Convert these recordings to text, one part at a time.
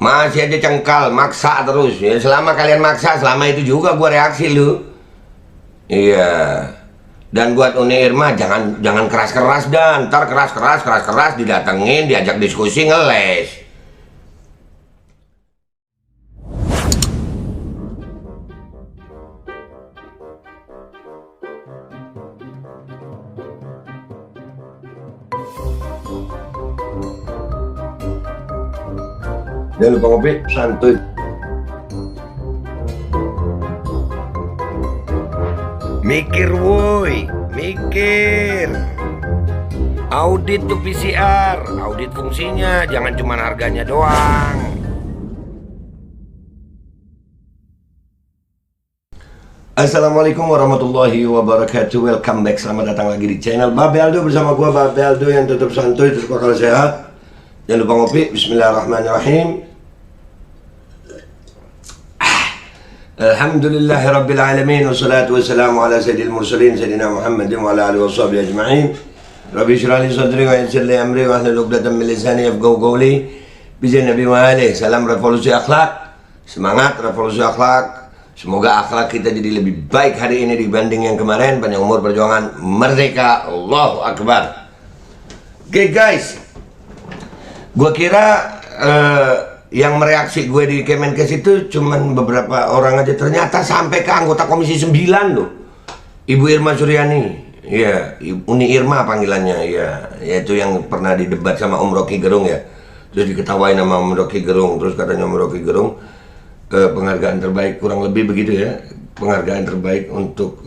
Masih aja cengkal, maksa terus. Ya, selama kalian maksa, selama itu juga gua reaksi lu. Iya. Dan buat Uni Irma jangan keras-keras dan ntar keras-keras didatengin, diajak diskusi ngeles. Jangan lupa ngopi, santuy. Mikir woi, mikir. Audit tuh PCR, audit fungsinya, jangan cuma harganya doang. Assalamualaikum warahmatullahi wabarakatuh. Welcome back, selamat datang lagi di channel Babe Aldo bersama gua Babe Aldo yang tetap santuy, terus bakal sehat. Jangan lupa ngopi, bismillahirrahmanirrahim. Alhamdulillahirabbil alamin wassalatu wassalamu ala sayyidil mursalin sayyidina Muhammadin wa ala alihi washabihi ajma'in. Rabbi shrah li sadri wa yassir li amri wa hlul 'uqdatam min lisani yafqahu qawli. Bi Nabi wa alihi. Salam revolusi akhlak. Semangat revolusi akhlak. Semoga akhlak kita jadi lebih baik hari ini dibanding yang kemarin. Panjang umur, perjuangan, merdeka. Allahu Akbar. Oke guys, gua kira yang mereaksi gue di Kemenkes itu cuman beberapa orang aja, ternyata sampai ke anggota Komisi 9 loh. Ibu Irma Suryani, ya, Uni Irma panggilannya, ya, yaitu yang pernah didebat sama Om Rocky Gerung ya. Terus diketawain sama Om Rocky Gerung, terus katanya Om Rocky Gerung penghargaan terbaik, kurang lebih begitu ya. Penghargaan terbaik untuk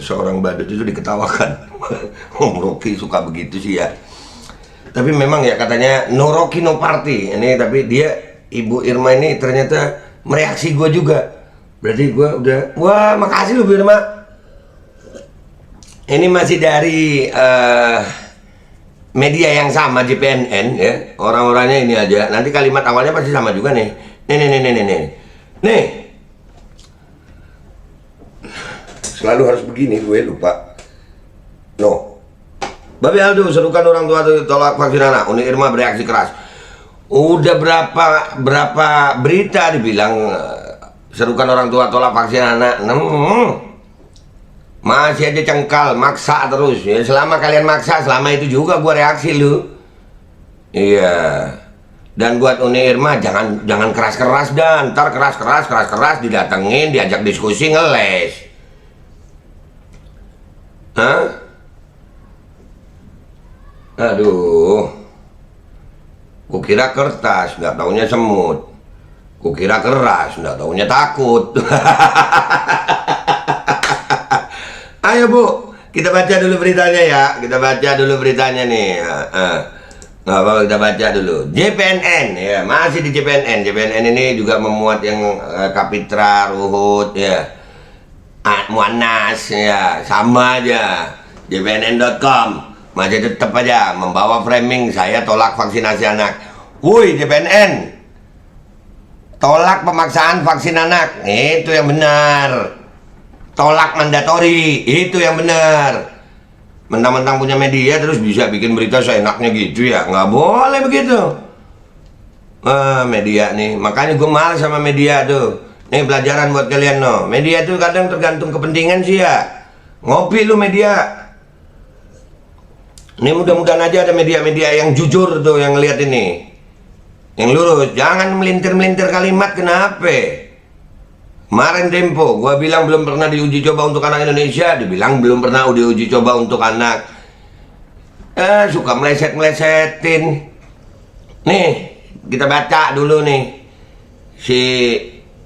seorang badut itu diketawakan. Om Rocky suka begitu sih ya. Tapi memang ya katanya no Rocky no party ini, tapi dia Ibu Irma ini ternyata mereaksi gue juga. Berarti gue udah, wah makasih lu Bu Irma. Ini masih dari media yang sama, JPNN ya. Orang-orangnya ini aja. Nanti kalimat awalnya pasti sama juga nih. Nih. Selalu harus begini, gue lupa. No. Babe Aldo, serukan orang tua tolak vaksin anak. Uni Irma bereaksi keras. Udah berapa berita dibilang serukan orang tua tolak vaksin anak. Masih aja cengkal, maksa terus. Ya, selama kalian maksa, selama itu juga gua reaksi lu. Iya. Dan buat Uni Irma jangan keras-keras dan ntar keras-keras didatengin, diajak diskusi ngeles. Hah? Aduh. Kukira kertas, nggak taunya semut. Kukira keras, nggak taunya takut. Ayo Bu, kita baca dulu beritanya ya. Kita baca dulu beritanya nih. Nggak apa-apa, kita baca dulu. JPNN, ya masih di JPNN. JPNN ini juga memuat yang Kapitra, Ruhut, ya, Muanas, ya sama aja. JPNN.com. Masih tetap aja membawa framing saya tolak vaksinasi anak. Woi JPNN, tolak pemaksaan vaksin anak, itu yang benar. Tolak mandatori, itu yang benar. Mentang-mentang punya media terus bisa bikin berita seenaknya gitu ya, nggak boleh begitu. Media nih, makanya gue malas sama media tuh. Nih pelajaran buat kalian no. Media tuh kadang tergantung kepentingan sih ya. Ngopi lu media. Ini mudah-mudahan aja ada media-media yang jujur tuh yang ngeliat ini, yang lurus, jangan melintir-melintir kalimat. Kenapa? Kemarin Tempo, gua bilang belum pernah diuji coba untuk anak Indonesia, dibilang belum pernah diuji coba untuk anak. Suka meleset-melesetin. Nih, kita baca dulu nih si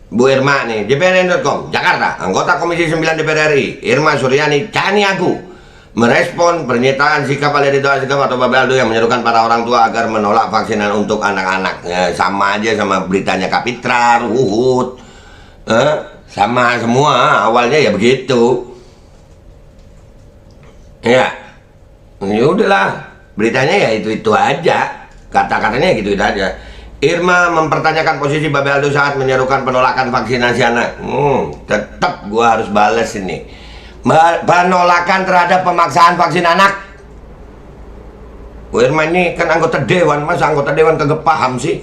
Bu Irma nih, JPNN.com, Jakarta, anggota Komisi 9 DPR RI, Irma Suryani Caniago, merespon pernyataan sikap atau Babe Aldo yang menyerukan para orang tua agar menolak vaksinan untuk anak-anak. Ya, sama aja sama beritanya Kapitra, Ruhut, sama semua awalnya ya begitu. Ya udahlah, beritanya ya itu aja, kata-katanya gitu aja. Irma mempertanyakan posisi Babe Aldo saat menyerukan penolakan vaksinasi anak. Tetap gua harus balas ini. Penolakan terhadap pemaksaan vaksin anak. Bu Irma ini kan anggota dewan, masa anggota dewan kagak paham sih?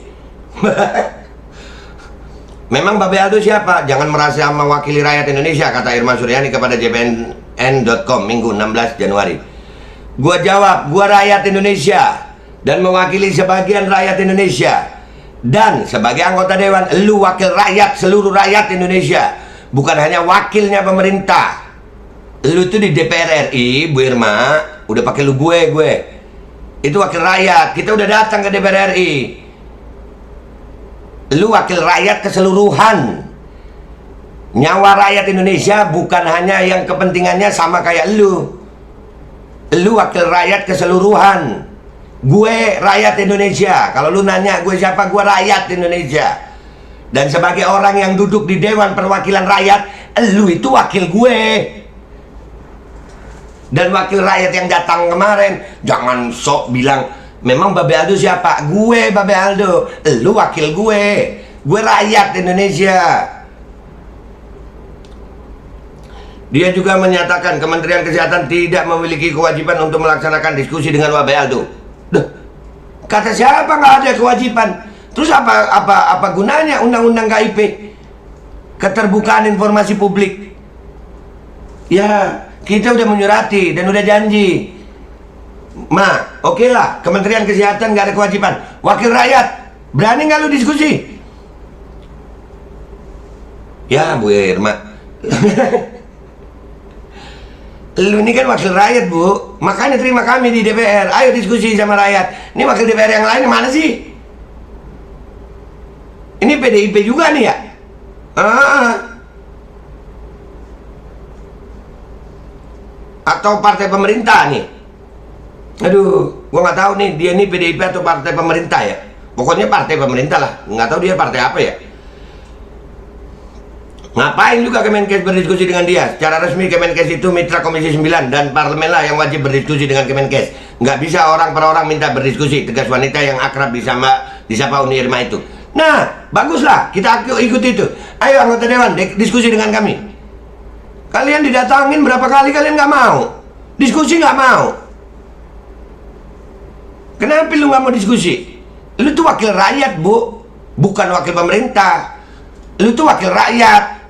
Memang Babe Aldo siapa? Jangan merasa mewakili rakyat Indonesia, kata Irma Suryani kepada jpnn.com Minggu 16 Januari. Gua jawab, gua rakyat Indonesia dan mewakili sebagian rakyat Indonesia. Dan sebagai anggota dewan, lu wakil rakyat, seluruh rakyat Indonesia, bukan hanya wakilnya pemerintah. Lu tuh di DPR RI, Bu Irma, udah pakai lu gue. Itu wakil rakyat. Kita udah datang ke DPR RI. Lu wakil rakyat keseluruhan. Nyawa rakyat Indonesia bukan hanya yang kepentingannya sama kayak lu. Lu wakil rakyat keseluruhan. Gue rakyat Indonesia. Kalau lu nanya gue siapa, gue rakyat Indonesia. Dan sebagai orang yang duduk di Dewan Perwakilan Rakyat, lu itu wakil gue. Dan wakil rakyat yang datang kemarin, jangan sok bilang memang Babe Aldo siapa? Gue Babe Aldo. Lu wakil gue. Gue rakyat Indonesia. Dia juga menyatakan Kementerian Kesehatan tidak memiliki kewajiban untuk melaksanakan diskusi dengan Babe Aldo. Duh, kata siapa nggak ada kewajiban? Terus apa gunanya undang-undang KIP? Keterbukaan informasi publik. Ya, kita udah menyurati dan udah janji. Oke lah, Kementerian Kesehatan nggak ada kewajiban. Wakil rakyat, berani nggak lu diskusi? Ya, Bu Irma. Lu ini kan wakil rakyat, Bu. Makanya terima kami di DPR. Ayo diskusi sama rakyat. Ini wakil DPR yang lain mana sih? Ini PDIP juga nih ya? Atau partai pemerintah nih? Aduh, gua nggak tahu nih dia nih PDIP atau partai pemerintah ya. Pokoknya partai pemerintah lah. Nggak tahu dia partai apa ya. Ngapain juga Kemenkes berdiskusi dengan dia? Secara resmi Kemenkes itu mitra Komisi 9 dan parlemen lah yang wajib berdiskusi dengan Kemenkes. Nggak bisa orang per orang minta berdiskusi, tegas wanita yang akrab disapa Uni Irma itu. Nah, baguslah kita ikut itu. Ayo anggota dewan diskusi dengan kami. Kalian didatangin berapa kali kalian nggak mau? Diskusi nggak mau. Kenapa lu nggak mau diskusi? Lu tuh wakil rakyat, Bu, bukan wakil pemerintah. Lu tuh wakil rakyat.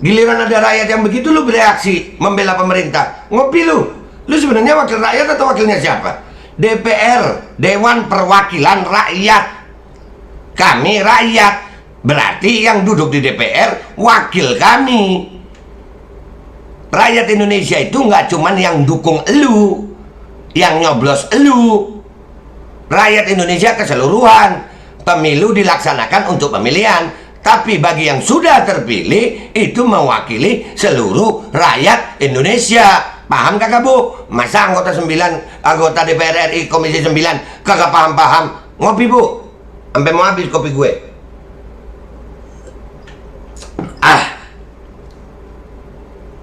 Giliran ada rakyat yang begitu lu bereaksi membela pemerintah. Ngopi lu. Lu sebenarnya wakil rakyat atau wakilnya siapa? DPR, Dewan Perwakilan Rakyat. Kami rakyat. Berarti yang duduk di DPR wakil kami. Rakyat Indonesia itu nggak cuman yang dukung elu, yang nyoblos elu. Rakyat Indonesia keseluruhan. Pemilu dilaksanakan untuk pemilihan. Tapi bagi yang sudah terpilih, itu mewakili seluruh rakyat Indonesia. Paham kagak, Bu? Masa anggota DPR RI Komisi 9 kagak paham-paham? Ngopi, Bu. Sampai mau habis kopi gue.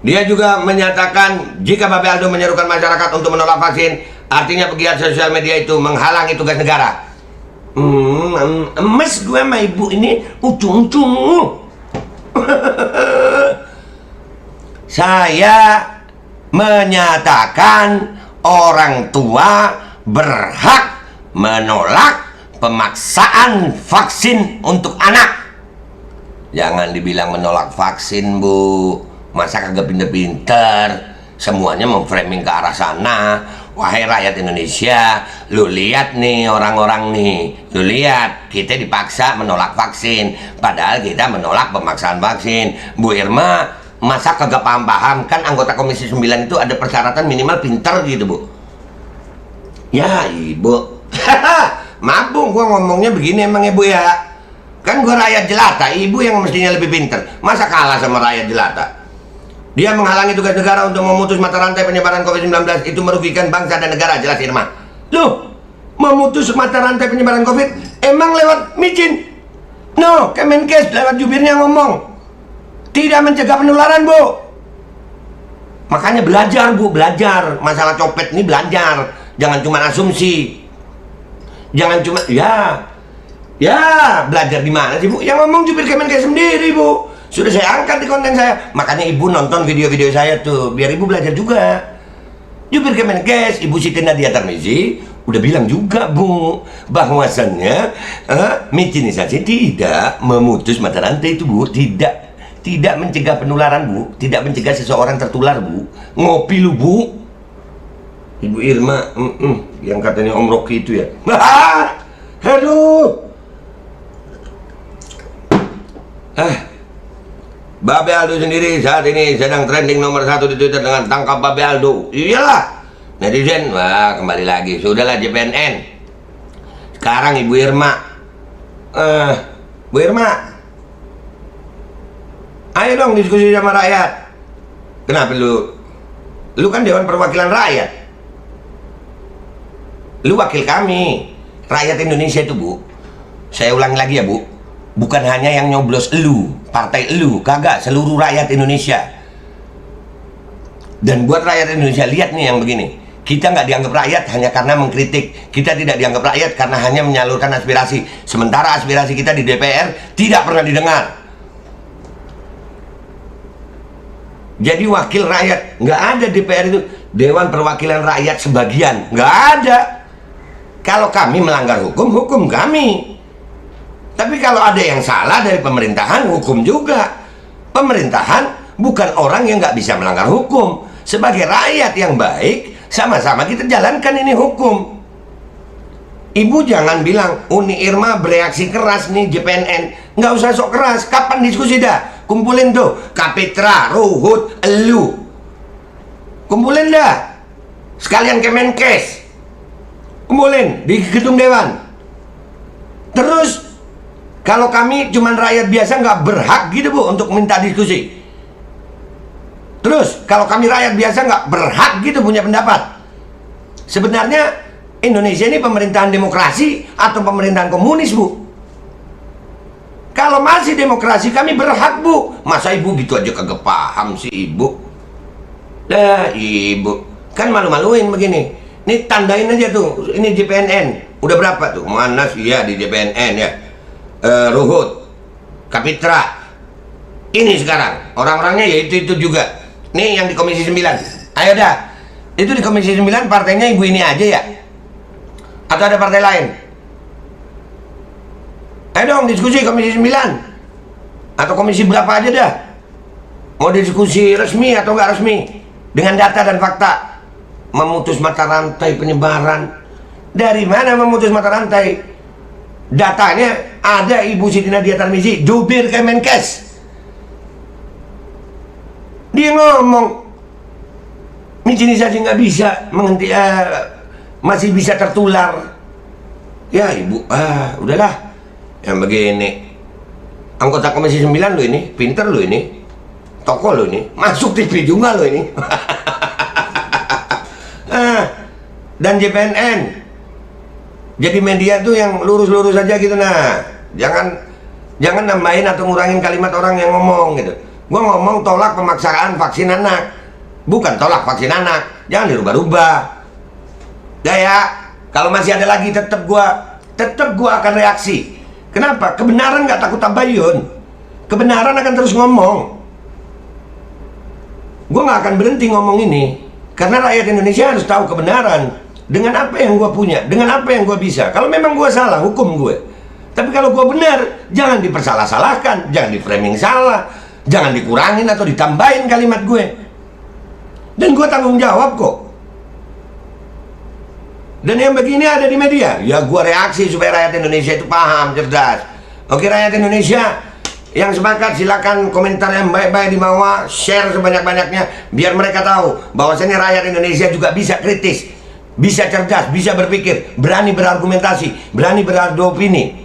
Dia juga menyatakan jika Babe Aldo menyerukan masyarakat untuk menolak vaksin, artinya pegiat sosial media itu menghalangi tugas negara. Emas gue sama ibu ini ujung-ujung. Saya menyatakan orang tua berhak menolak pemaksaan vaksin untuk anak. Jangan dibilang menolak vaksin, Bu. Masa kagak pinter-pinter? Semuanya memframing ke arah sana. Wahai rakyat Indonesia, lu lihat nih orang-orang nih. Lu lihat, kita dipaksa menolak vaksin. Padahal kita menolak pemaksaan vaksin. Bu Irma, masa kagak paham-paham? Kan anggota Komisi 9 itu ada persyaratan minimal pinter gitu, Bu. Ya, Ibu. Maaf, Bu, gua ngomongnya begini emang ya, Bu ya. Kan gua rakyat jelata, Ibu yang mestinya lebih pinter. Masa kalah sama rakyat jelata? Dia menghalangi tugas negara untuk memutus mata rantai penyebaran COVID-19. Itu merugikan bangsa dan negara, jelas Irma. Loh, memutus mata rantai penyebaran COVID emang lewat micin? No, Kemenkes lewat jubirnya ngomong tidak mencegah penularan, Bu. Makanya belajar, Bu, belajar. Masalah copet ini belajar. Jangan cuma asumsi. Jangan cuma, belajar di mana sih, Bu? Yang ngomong jubir Kemenkes sendiri, Bu. Sudah saya angkat di konten saya. Makanya Ibu nonton video-video saya tuh biar Ibu belajar juga. Jubir Kemenkes, Ibu Siti Nadia Tarmizi, udah bilang juga Bu, bahwasannya mitinisasi tidak memutus mata rantai itu Bu, tidak mencegah penularan Bu, tidak mencegah seseorang tertular Bu. Ngopi lu Bu, Ibu Irma, yang katanya Om Rocky itu ya. Aduh. Babe Aldo sendiri saat ini sedang trending nomor 1 di Twitter dengan tangkap Babe Aldo. Iyalah, netizen, wah kembali lagi. Sudahlah JPNN. Sekarang Ibu Irma. Bu Irma, ayo dong diskusi sama rakyat. Kenapa lu? Lu kan Dewan Perwakilan Rakyat. Lu wakil kami, rakyat Indonesia itu Bu. Saya ulangi lagi ya Bu, bukan hanya yang nyoblos elu, partai elu, kagak, seluruh rakyat Indonesia. Dan buat rakyat Indonesia, lihat nih yang begini, kita nggak dianggap rakyat hanya karena mengkritik, kita tidak dianggap rakyat karena hanya menyalurkan aspirasi, sementara aspirasi kita di DPR tidak pernah didengar. Jadi wakil rakyat, nggak ada DPR itu, Dewan Perwakilan Rakyat sebagian, nggak ada. Kalau kami melanggar hukum, hukum kami. Tapi kalau ada yang salah dari pemerintahan, hukum juga. Pemerintahan bukan orang yang nggak bisa melanggar hukum. Sebagai rakyat yang baik, sama-sama kita jalankan ini hukum. Ibu jangan bilang, Uni Irma bereaksi keras nih JPNN. Nggak usah sok keras, kapan diskusi dah? Kumpulin tuh, Kapitra, Ruhut, elu. Kumpulin dah. Sekalian Kemenkes. Kumpulin di gedung Dewan. Terus kalau kami cuman rakyat biasa nggak berhak gitu Bu untuk minta diskusi. Terus kalau kami rakyat biasa nggak berhak gitu punya pendapat. Sebenarnya Indonesia ini pemerintahan demokrasi atau pemerintahan komunis Bu? Kalau masih demokrasi kami berhak Bu. Masa Ibu gitu aja kagak paham sih Ibu? Lah Ibu kan malu-maluin begini. Ini tandain aja tuh, ini JPNN. Udah berapa tuh? Mana sih ya di JPNN ya? Ruhut, Kapitra. Ini sekarang orang-orangnya ya itu juga. Nih yang di Komisi 9. Ayo dah. Itu di Komisi 9 partainya Ibu ini aja ya? Atau ada partai lain? Ayo dong diskusi Komisi 9. Atau komisi berapa aja dah. Mau diskusi resmi atau nggak resmi, dengan data dan fakta. Memutus mata rantai penyebaran. Dari mana memutus mata rantai? Datanya ada Ibu Siti Nadia Tarmizi, jubir Kemenkes. Dia ngomong mitinisasi nggak bisa menghenti, masih bisa tertular. Ya Ibu, udahlah. Yang begini, anggota Komisi 9 lo ini, pinter lo ini, tokoh lo ini, masuk TV juga lo ini. Dan JPNN jadi media tuh yang lurus-lurus aja gitu. Nah, jangan nambahin atau ngurangin kalimat orang yang ngomong gitu. Gua ngomong tolak pemaksaan vaksin anak, bukan tolak vaksin anak. Jangan dirubah-rubah. Ya, kalau masih ada lagi tetap gua akan reaksi. Kenapa? Kebenaran nggak takut tabayun. Kebenaran akan terus ngomong. Gua nggak akan berhenti ngomong ini karena rakyat Indonesia harus tahu kebenaran. Dengan apa yang gue punya, dengan apa yang gue bisa. Kalau memang gue salah, hukum gue. Tapi kalau gue benar, jangan dipersalah-salahkan, jangan di-framing salah, jangan dikurangin atau ditambahin kalimat gue. Dan gue tanggung jawab kok. Dan yang begini ada di media, ya gue reaksi supaya rakyat Indonesia itu paham, cerdas. Oke rakyat Indonesia, yang sepakat silakan komentar yang baik-baik di bawah, share sebanyak-banyaknya, biar mereka tahu bahwasanya rakyat Indonesia juga bisa kritis, bisa cerdas, bisa berpikir, berani berargumentasi, berani beradu opini.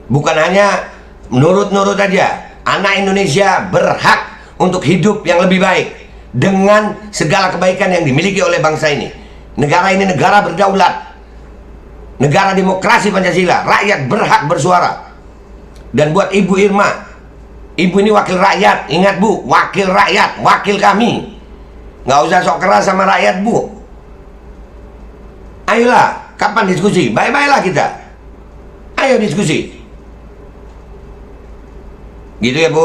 Bukan hanya nurut-nurut aja. Anak Indonesia berhak untuk hidup yang lebih baik dengan segala kebaikan yang dimiliki oleh bangsa ini. Negara ini negara berdaulat, negara demokrasi Pancasila. Rakyat berhak bersuara. Dan buat Ibu Irma, Ibu ini wakil rakyat. Ingat Bu, wakil rakyat, wakil kami. Nggak usah sok keras sama rakyat Bu. Ayolah, kapan diskusi? Baik-baiklah kita. Ayo diskusi. Gitu ya Bu.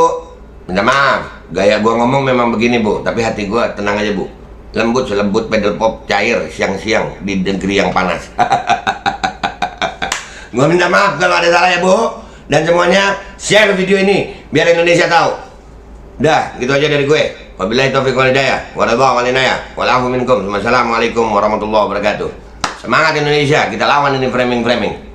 Minta maaf, gaya gua ngomong memang begini Bu, tapi hati gua tenang aja Bu. lembut selembut pedal pop cair siang-siang di negeri yang panas. Gua minta maaf kalau ada salah ya Bu, dan semuanya share video ini biar Indonesia tahu. Dah, gitu aja dari gue. Wabillahi taufiq wal hidayah. Waradha wal inayah. Wal afu minkum. Wassalamualaikum warahmatullahi wabarakatuh. Semangat Indonesia, kita lawan ini framing-framing.